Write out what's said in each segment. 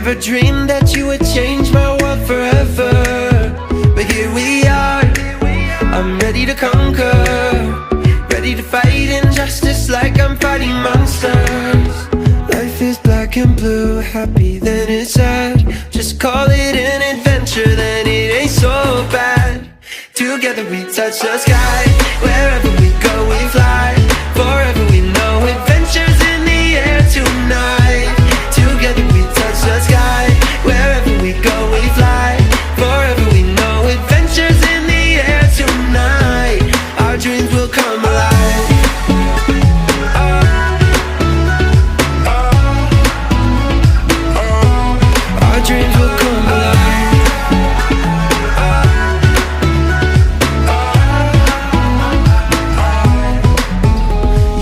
Never dreamed that you would change my world forever, but here we are. I'm ready to conquer, ready to fight injustice like I'm fighting monsters. Life is black and blue, happy then it's sad. Just call it an adventure, then it ain't so bad. Together we touch the sky, wherever we go we fly. Forever we know adventures in the air tonight. Together we touch the sky, wherever we go we fly. Forever we know adventures in the air tonight. Our dreams will come alive. Our dreams will come alive.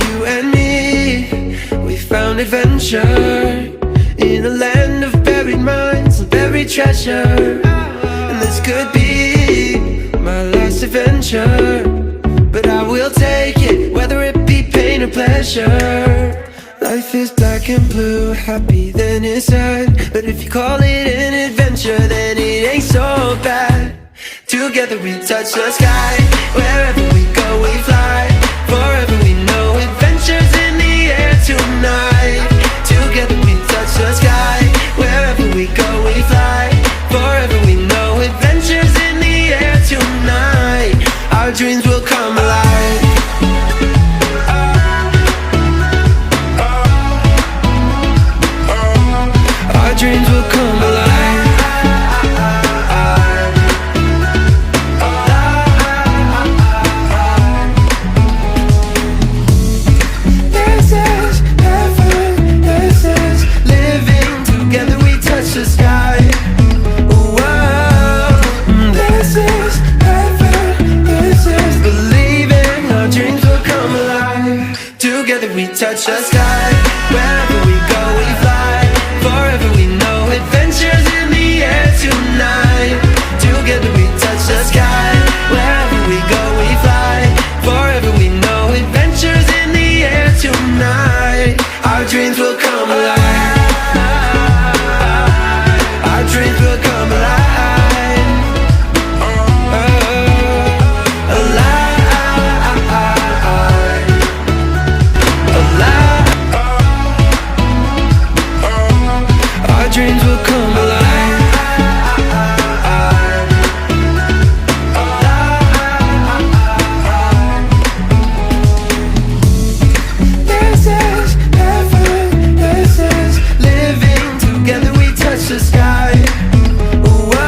You and me, we found adventure in a land of buried mines and buried treasure. And this could be my last adventure, but I will take it, whether it be pain or pleasure. Life is black and blue, happy then it's sad. But if you call it an adventure, then it ain't so bad. Together we touch the sky, wherever we go we fly. Forever we know adventures in the air tonight. Together we touch the sky, wherever we go we fly. Forever we know adventures in the air tonight. Our dreams will come alive. Our dreams will come alive. This is heaven, this is living. Together we touch the sky. Whoa. This is heaven, this is believing. Our dreams will come alive. Together we touch the sky, wherever we go we fly. Forever we know adventures in the air tonight. Together we touch the sky, wherever we go we fly. Forever we know adventures in the air tonight. Our dreams will come alive. Our dreams will come alive. Alive. Alive. Our dreams will come alive. This is heaven, this is living. Together we touch the sky. Whoa.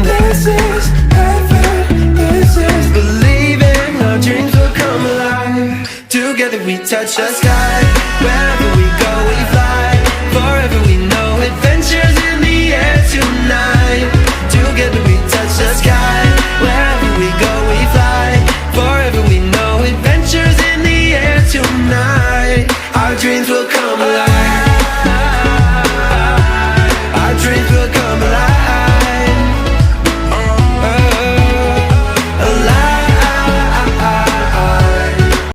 This is heaven, this is believing. Our dreams will come alive. Together we touch the sky, wherever we go we fly. Forever we know adventures in the air tonight. Together we touch the sky, wherever we go we fly. Forever we know